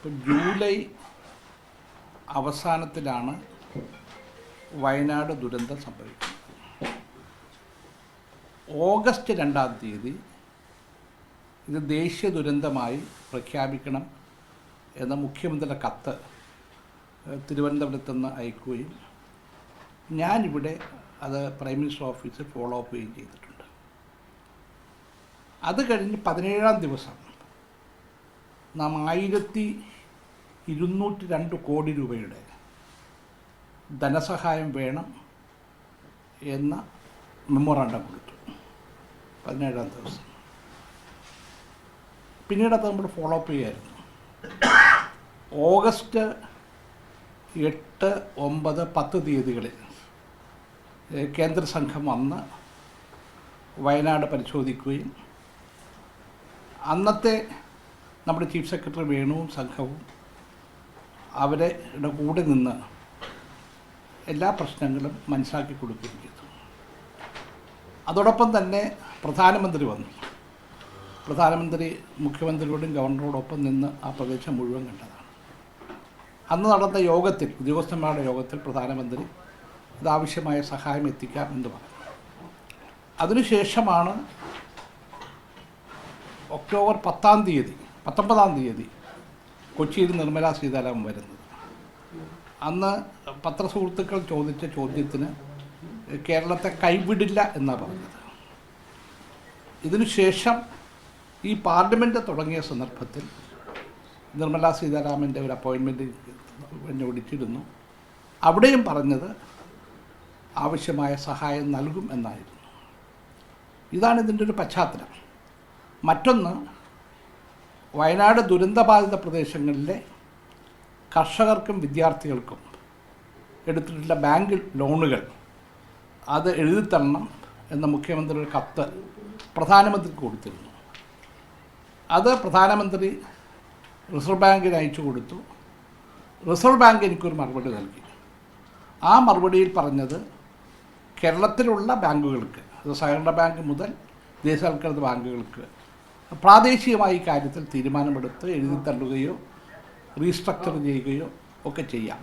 ഇപ്പം ജൂലൈ അവസാനത്തിലാണ് വയനാട് ദുരന്തം സംഭവിക്കുന്നത്. ഓഗസ്റ്റ് 2-ാം തീയതി ഇത് ദേശീയ ദുരന്തമായി പ്രഖ്യാപിക്കണം എന്ന മുഖ്യമന്ത്രിയുടെ കത്ത് തിരുവനന്തപുരത്ത് നിന്ന് അയക്കുകയും ഞാനിവിടെ അത് പ്രൈം മിനിസ്റ്റർ ഓഫീസിൽ ഫോളോ അപ്പ് ചെയ്യുകയും ചെയ്തിട്ടുണ്ട്. അത് കഴിഞ്ഞ് 17-ാം ദിവസം നാം 1202 കോടി രൂപയുടെ ധനസഹായം വേണം എന്ന മെമ്മോറാണ്ടം കൊടുത്തു. 17-ാം ദിവസം പിന്നീട് അത് നമ്മൾ ഫോളോ അപ്പ് ചെയ്യായിരുന്നു. ഓഗസ്റ്റ് 8, 9, 10 തീയതികളിൽ കേന്ദ്ര സംഘം വന്ന് വയനാട് പരിശോധിക്കുകയും അന്നത്തെ നമ്മുടെ ചീഫ് സെക്രട്ടറി വേണുവും സംഘവും അവരുടെ കൂടെ നിന്ന് എല്ലാ പ്രശ്നങ്ങളും മനസ്സിലാക്കി കൊടുക്കുകയും ചെയ്തു. അതോടൊപ്പം തന്നെ പ്രധാനമന്ത്രി വന്നു. പ്രധാനമന്ത്രി മുഖ്യമന്ത്രിയോടും ഗവർണറോടൊപ്പം നിന്ന് ആ പ്രദേശം മുഴുവൻ കണ്ടതാണ്. അന്ന് നടന്ന യോഗത്തിൽ, ഉദ്യോഗസ്ഥന്മാരുടെ യോഗത്തിൽ പ്രധാനമന്ത്രി ഇതാവശ്യമായ സഹായം എത്തിക്കാം എന്ന് പറഞ്ഞു. അതിനുശേഷമാണ് ഒക്ടോബർ 19-ാം തീയതി കൊച്ചിയിൽ നിർമ്മല സീതാരാമൻ വരുന്നത്. അന്ന് പത്രസുഹൃത്തുക്കൾ ചോദിച്ച ചോദ്യത്തിന് കേരളത്തെ കൈവിടില്ല എന്നാണ് പറഞ്ഞത്. ഇതിനുശേഷം ഈ പാർലമെൻറ്റ് തുടങ്ങിയ സന്ദർഭത്തിൽ നിർമ്മല സീതാരാമൻ്റെ ഒരു അപ്പോയിൻമെൻറ്റ് എന്നെ വിളിച്ചിരുന്നു. അവിടെയും പറഞ്ഞത് ആവശ്യമായ സഹായം നൽകും എന്നായിരുന്നു. ഇതാണ് ഇതിൻ്റെ ഒരു പശ്ചാത്തലം. മറ്റൊന്ന്, വയനാട് ദുരന്തബാധിത പ്രദേശങ്ങളിലെ കർഷകർക്കും വിദ്യാർത്ഥികൾക്കും എടുത്തിട്ടുള്ള ബാങ്ക് ലോണുകൾ അത് എഴുതിത്തരണം എന്ന മുഖ്യമന്ത്രിയുടെ കത്ത് പ്രധാനമന്ത്രിക്ക് കൊടുത്തിരുന്നു. അത് പ്രധാനമന്ത്രി റിസർവ് ബാങ്കിന് അയച്ചു കൊടുത്തു. റിസർവ് ബാങ്ക് എനിക്കൊരു മറുപടി നൽകി. ആ മറുപടിയിൽ പറഞ്ഞത് കേരളത്തിലുള്ള ബാങ്കുകൾക്ക്, അത് സഹകരണ ബാങ്ക് മുതൽ ദേശസാൽകൃത ബാങ്കുകൾക്ക് പ്രാദേശികമായി ഈ കാര്യത്തിൽ തീരുമാനമെടുത്ത് എഴുതിത്തള്ളുകയോ റീസ്ട്രക്ചർ ചെയ്യുകയോ ഒക്കെ ചെയ്യാം.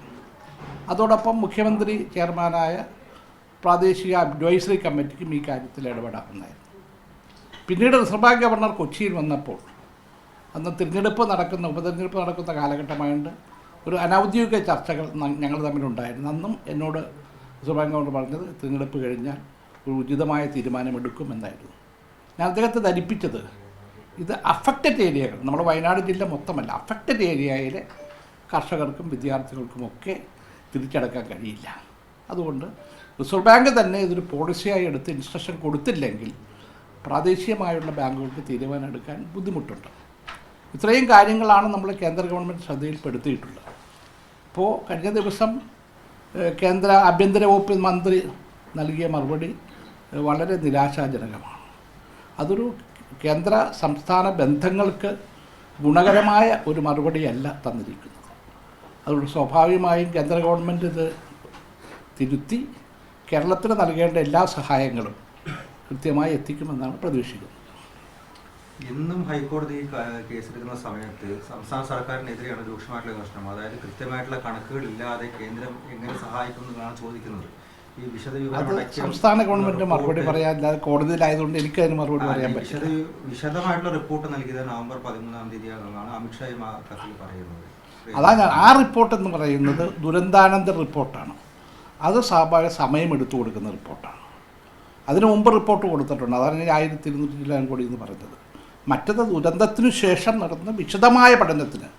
അതോടൊപ്പം മുഖ്യമന്ത്രി ചെയർമാനായ പ്രാദേശിക അഡ്വൈസറി കമ്മിറ്റിക്കും ഈ കാര്യത്തിൽ ഇടപെടാമെന്നായിരുന്നു. പിന്നീട് റിസർവ് ബാങ്ക് ഗവർണർ കൊച്ചിയിൽ വന്നപ്പോൾ അന്ന് ഉപതെരഞ്ഞെടുപ്പ് നടക്കുന്ന കാലഘട്ടമായതുകൊണ്ട് ഒരു അനൗദ്യോഗിക ചർച്ചകൾ ഞങ്ങൾ തമ്മിലുണ്ടായിരുന്നു. അന്നും എന്നോട് റിസർവ് ബാങ്ക് ഗവർണർ പറഞ്ഞത് തിരഞ്ഞെടുപ്പ് കഴിഞ്ഞാൽ ഒരു ഉചിതമായ തീരുമാനമെടുക്കും എന്നായിരുന്നു. ഞാൻ അദ്ദേഹത്തെ ധരിപ്പിച്ചത് ഇത് അഫക്റ്റഡ് ഏരിയകൾ, നമ്മുടെ വയനാട് ജില്ല മൊത്തമല്ല, അഫക്റ്റഡ് ഏരിയയിലെ കർഷകർക്കും വിദ്യാർത്ഥികൾക്കുമൊക്കെ തിരിച്ചടക്കാൻ കഴിയില്ല. അതുകൊണ്ട് റിസർവ് ബാങ്ക് തന്നെ ഇതൊരു പോളിസിയായി എടുത്ത് ഇൻസ്ട്രക്ഷൻ കൊടുത്തില്ലെങ്കിൽ പ്രാദേശികമായുള്ള ബാങ്കുകൾക്ക് തീരുമാനം എടുക്കാൻ ബുദ്ധിമുട്ടുണ്ട്. ഇത്രയും കാര്യങ്ങളാണ് നമ്മൾ കേന്ദ്ര ഗവൺമെൻറ് ശ്രദ്ധയിൽപ്പെടുത്തിയിട്ടുള്ളത്. ഇപ്പോൾ കഴിഞ്ഞ ദിവസം കേന്ദ്ര ആഭ്യന്തര വകുപ്പ് മന്ത്രി നൽകിയ മറുപടി വളരെ നിരാശാജനകമാണ്. അതൊരു കേന്ദ്ര സംസ്ഥാന ബന്ധങ്ങൾക്ക് ഗുണകരമായ ഒരു മറുപടിയല്ല തന്നിരിക്കുന്നത്. അതുകൊണ്ട് സ്വാഭാവികമായും കേന്ദ്ര ഗവൺമെൻറ് ഇത് തിരുത്തി കേരളത്തിന് നൽകേണ്ട എല്ലാ സഹായങ്ങളും കൃത്യമായി എത്തിക്കുമെന്നാണ് പ്രതീക്ഷിക്കുന്നത്. ഇന്നും ഹൈക്കോടതി കേസെടുക്കുന്ന സമയത്ത് സംസ്ഥാന സർക്കാരിനെതിരെയാണ് രൂക്ഷമായിട്ടുള്ള വിമർശനം. അതായത് കൃത്യമായിട്ടുള്ള കണക്കുകളില്ലാതെ കേന്ദ്രം എങ്ങനെ സഹായിക്കുമെന്നാണ് ചോദിക്കുന്നത്. ഈ അത് സംസ്ഥാന ഗവൺമെൻറ് മറുപടി പറയാനില്ലാതെ കോടതിയിലായതുകൊണ്ട് എനിക്കതിന് മറുപടി പറയാൻ പറ്റില്ല. വിശദമായിട്ടുള്ള റിപ്പോർട്ട് നൽകിയത് നവംബർ 13-ാം തീയതിയാണെന്നാണ് അമിത്ഷായും ആ കത്തിൽ പറയുന്നത്. അതാണ് ആ റിപ്പോർട്ട് എന്ന് പറയുന്നത് ദുരന്താനന്തര റിപ്പോർട്ടാണ്. അത് സ്വാഭാവിക സമയമെടുത്തു കൊടുക്കുന്ന റിപ്പോർട്ടാണ്. അതിന് മുമ്പ് റിപ്പോർട്ട് കൊടുത്തിട്ടുണ്ട്. അതാണ് 1200 കോടി എന്ന് പറഞ്ഞത്. മറ്റത് ദുരന്തത്തിനു ശേഷം നടന്ന വിശദമായ പഠനത്തിന്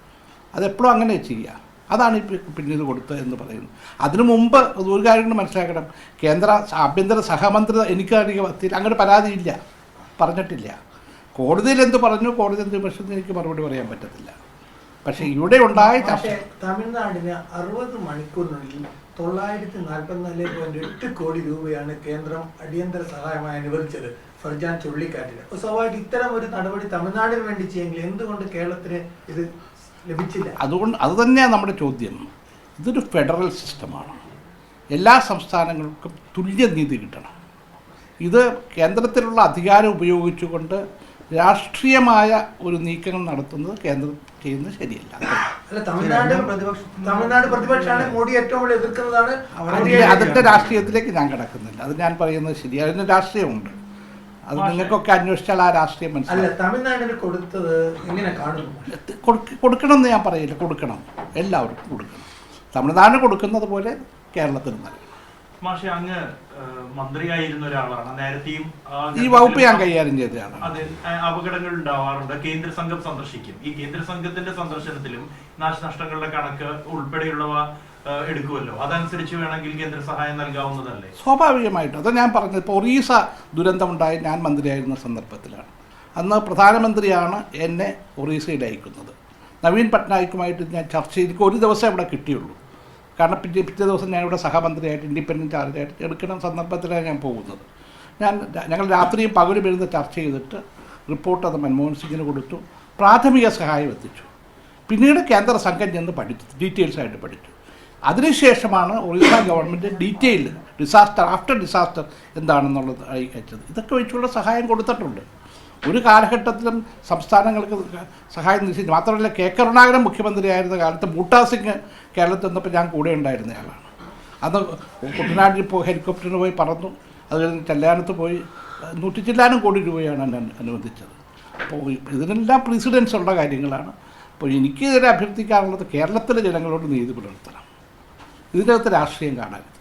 അതെപ്പോഴും അങ്ങനെ ചെയ്യുക. അതാണ് ഇപ്പോൾ പിന്നീട് കൊടുത്തത് എന്ന് പറയുന്നത്. അതിനു മുമ്പ് ഒരു കാര്യം മനസ്സിലാക്കണം, കേന്ദ്ര ആഭ്യന്തര സഹമന്ത്രി എനിക്കറിയാൻ അങ്ങനെ പരാതിയില്ല, പറഞ്ഞിട്ടില്ല. കോടതിയിൽ എന്ത് പറഞ്ഞു, കോടതി എന്ത് വിമർശിച്ചു എനിക്ക് മറുപടി പറയാൻ പറ്റത്തില്ല. പക്ഷേ ഇവിടെ ഉണ്ടായ തമിഴ്നാടിന് 60 മണിക്കൂറിനുള്ളിൽ 944.8 കോടി രൂപയാണ് കേന്ദ്രം അടിയന്തര സഹായമായി അനുവദിച്ചത് ഫർജാൻ ചുഴലിക്കാറ്റിന്. സ്വാഭാവിക ഇത്തരം ഒരു നടപടി തമിഴ്നാടിന് വേണ്ടി ചെയ്യുമെങ്കിൽ എന്തുകൊണ്ട് കേരളത്തിന് ഇത് ലഭിച്ചില്ല? അതുകൊണ്ട് അത് തന്നെയാണ് നമ്മുടെ ചോദ്യം. ഇതൊരു ഫെഡറൽ സിസ്റ്റമാണ്. എല്ലാ സംസ്ഥാനങ്ങൾക്കും തുല്യ നീതി കിട്ടണം. ഇത് കേന്ദ്രത്തിലുള്ള അധികാരം ഉപയോഗിച്ചുകൊണ്ട് രാഷ്ട്രീയമായ ഒരു നീക്കങ്ങൾ നടത്തുന്നത് കേന്ദ്രം ചെയ്യുന്നത് ശരിയല്ല. അല്ല, തമിഴ്നാട് പ്രതിപക്ഷമാണ് മോഡി ഏറ്റവും കൂടുതൽ എതിർക്കുന്നതാണ്. അതിൻ്റെ രാഷ്ട്രീയത്തിലേക്ക് ഞാൻ കിടക്കുന്നില്ല. അത് ഞാൻ പറയുന്നത് ശരി, അതിന് രാഷ്ട്രീയമുണ്ട്. അത് നിങ്ങൾക്കൊക്കെ അന്വേഷിച്ചാൽ ആ രാഷ്ട്രീയം മനസ്സിലാവും. അല്ല, തമിഴ്നാടിന് കൊടുത്തത് എങ്ങനെ കാണുന്നു? കൊടുക്കണം എന്ന് ഞാൻ പറയില്ല, കൊടുക്കണം, എല്ലാവർക്കും കൊടുക്കണം. തമിഴ്നാടിന് കൊടുക്കുന്നത് പോലെ കേരളത്തിന് നൽകണം. മാഷെ, അങ്ങ് മന്ത്രിയായിരുന്ന ഒരാളാണ്, നേരത്തെയും ഈ വകുപ്പ് ഞാൻ കൈകാര്യം ചെയ്തതാണ്. അതെ, അപകടങ്ങൾ ഉണ്ടാവാറുണ്ട്. കേന്ദ്ര സംഘം സന്ദർശിക്കും. ഈ കേന്ദ്ര സംഘത്തിന്റെ സന്ദർശനത്തിലും നാശനഷ്ടങ്ങളുടെ കണക്ക് ഉൾപ്പെടെയുള്ളവ എടുക്കുമല്ലോ. അതനുസരിച്ച് വേണമെങ്കിൽ കേന്ദ്ര സഹായം നൽകാവുന്നതല്ലേ? സ്വാഭാവികമായിട്ടും. അത് ഞാൻ പറഞ്ഞത്, ഇപ്പോൾ ഒറീസ ദുരന്തമുണ്ടായി ഞാൻ മന്ത്രിയായിരുന്ന സന്ദർഭത്തിലാണ്. അന്ന് പ്രധാനമന്ത്രിയാണ് എന്നെ ഒറീസയിൽ അയക്കുന്നത്. നവീൻ പട്നായിക്കുമായിട്ട് ഞാൻ ചർച്ച ചെയ്തിട്ട് ഒരു ദിവസം ഇവിടെ കിട്ടിയുള്ളൂ. കാരണം പിറ്റേ ദിവസം ഞാനിവിടെ സഹമന്ത്രിയായിട്ട് ഇൻഡിപെൻഡൻറ്റ് ചാർജായിട്ട് എടുക്കുന്ന സന്ദർഭത്തിലാണ് ഞാൻ പോകുന്നത്. ഞങ്ങൾ രാത്രിയും പകലും ഇരുന്ന് ചർച്ച ചെയ്തിട്ട് റിപ്പോർട്ട് അത് മൻമോഹൻ സിംഗിന് കൊടുത്തു. പ്രാഥമിക സഹായം എത്തിച്ചു. പിന്നീട് കേന്ദ്ര സംഘം ചെന്ന് പഠിച്ചു, ഡീറ്റെയിൽസായിട്ട് പഠിച്ചു. അതിനുശേഷമാണ് Orissa government detail after disaster എന്താണെന്നുള്ളത് അയച്ചത്. ഇതൊക്കെ വെച്ചുള്ള സഹായം കൊടുത്തിട്ടുണ്ട്. ഒരു കാലഘട്ടത്തിലും സംസ്ഥാനങ്ങൾക്ക് സഹായം നിശ്ചയിച്ചു. മാത്രമല്ല, കെ കരുണാകരൻ മുഖ്യമന്ത്രിയായിരുന്ന കാലത്ത് ബൂട്ടാ സിംഗ് കേരളത്തിൽ വന്നപ്പോൾ ഞാൻ കൂടെ ഉണ്ടായിരുന്നയാളാണ്. അന്ന് കുട്ടനാട്ടിൽ ഹെലികോപ്റ്ററിന് പോയി പറന്നു. അത് കഴിഞ്ഞ് ചെല്ലാനത്ത് പോയി 100 കോടി രൂപയാണ് എന്നെ അനുവദിച്ചത്. അപ്പോൾ ഇതിനെല്ലാം പ്രീസിഡൻസ് ഉള്ള കാര്യങ്ങളാണ്. അപ്പോൾ എനിക്ക് ഇതിനെ അഭ്യർത്ഥിക്കാനുള്ളത് കേരളത്തിലെ ജനങ്ങളോട് നീതി പുലർത്തണം. ഇതിനകത്ത് രാഷ്ട്രീയം കാണരുത്.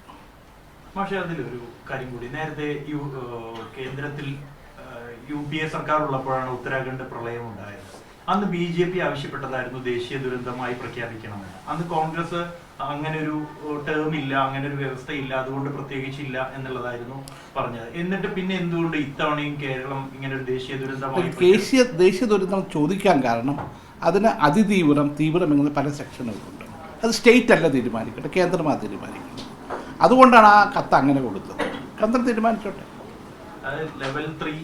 പക്ഷേ അതിലൊരു കാര്യം കൂടി, നേരത്തെ കേന്ദ്രത്തിൽ UPA സർക്കാർ ഉള്ളപ്പോഴാണ് ഉത്തരാഖണ്ഡ് പ്രളയം ഉണ്ടായത്. അന്ന് BJP ആവശ്യപ്പെട്ടതായിരുന്നു ദേശീയ ദുരന്തമായി പ്രഖ്യാപിക്കണമെന്ന്. അന്ന് കോൺഗ്രസ് അങ്ങനെ ഒരു ടേം ഇല്ല, അങ്ങനെ ഒരു വ്യവസ്ഥയില്ല, അതുകൊണ്ട് പ്രത്യേകിച്ചില്ല എന്നുള്ളതായിരുന്നു പറഞ്ഞത്. എന്നിട്ട് പിന്നെ എന്തുകൊണ്ട് ഇത്തവണയും കേരളം ഇങ്ങനെ ഒരു ദേശീയ ദുരന്തമായി ദേശീയ ദുരന്തം ചോദിക്കാൻ കാരണം അതിന് തീവ്രം എങ്ങനെ പല സെക്ഷനുകളുണ്ട്. അത് സ്റ്റേറ്റ് അല്ല തീരുമാനിക്കട്ടെ, കേന്ദ്രമാണ് തീരുമാനിക്കുന്നത്. അതുകൊണ്ടാണ് ആ കത്ത് അങ്ങനെ കൊടുത്തത്. കേന്ദ്രം തീരുമാനിച്ചോട്ടെ. ലെവൽ 3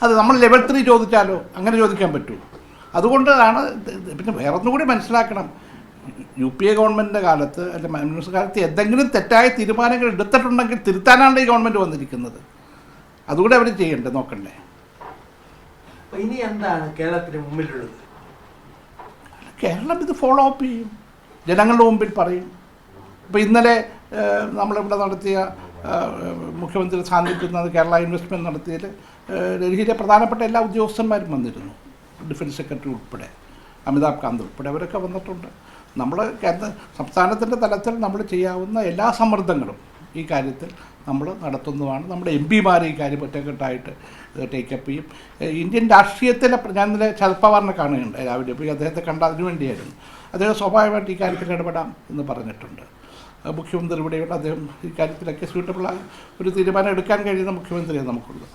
അത് നമ്മൾ ലെവൽ 3 ചോദിച്ചാലോ? അങ്ങനെ ചോദിക്കാൻ പറ്റുമോ? അതുകൊണ്ടാണ്. പിന്നെ വേറൊന്നുകൂടി മനസ്സിലാക്കണം, UPA ഗവൺമെൻറ്റിൻ്റെ കാലത്ത് അല്ല മൻമോഹൻ കാലത്ത് എന്തെങ്കിലും തെറ്റായ തീരുമാനങ്ങൾ എടുത്തിട്ടുണ്ടെങ്കിൽ തിരുത്താനാണ് ഈ ഗവൺമെൻറ് വന്നിരിക്കുന്നത്. അതുകൂടെ അവർ ചെയ്യണ്ടേ, നോക്കണ്ടേ? ഇനി എന്താണ് കേരളത്തിന് മുമ്പിലുള്ളത്? കേരളം ഇത് ഫോളോ അപ്പ് ചെയ്യും, ജനങ്ങളുടെ മുമ്പിൽ പറയും. ഇപ്പോൾ ഇന്നലെ നമ്മളിവിടെ നടത്തിയ മുഖ്യമന്ത്രി സാന്നിധ്യത്തിൽ കേരള ഇൻവെസ്റ്റ്മെൻറ്റ് നടത്തിയതിൽ ഡൽഹിയിലെ പ്രധാനപ്പെട്ട എല്ലാ ഉദ്യോഗസ്ഥന്മാരും വന്നിരുന്നു. ഡിഫൻസ് സെക്രട്ടറി ഉൾപ്പെടെ, അമിതാഭ് കാന്ത് ഉൾപ്പെടെ അവരൊക്കെ വന്നിട്ടുണ്ട്. നമ്മൾ സംസ്ഥാനത്തിൻ്റെ തലത്തിൽ നമ്മൾ ചെയ്യാവുന്ന എല്ലാ സമ്മർദ്ദങ്ങളും ഈ കാര്യത്തിൽ നമ്മൾ നടത്തുന്നതാണ്. നമ്മുടെ MP-മാർ ഈ കാര്യം ഒറ്റക്കെട്ടായിട്ട് ടേക്കപ്പ് ചെയ്യും. ഇന്ത്യൻ രാഷ്ട്രീയത്തിലെ ഞാൻ ഇന്നലെ ശരത് പവാറിനെ കാണുകയുണ്ടായി രാവിലെ. പോയി അദ്ദേഹത്തെ കണ്ട അതിനു വേണ്ടിയായിരുന്നു. അദ്ദേഹം സ്വാഭാവികമായിട്ട് ഈ കാര്യത്തിൽ ഇടപെടാം എന്ന് പറഞ്ഞിട്ടുണ്ട്. മുഖ്യമന്ത്രി ഇവിടെയുള്ള അദ്ദേഹം ഈ കാര്യത്തിലൊക്കെ സ്യൂട്ടബിളായ ഒരു തീരുമാനം എടുക്കാൻ കഴിയുന്ന മുഖ്യമന്ത്രിയാണ് നമുക്കുള്ളത്.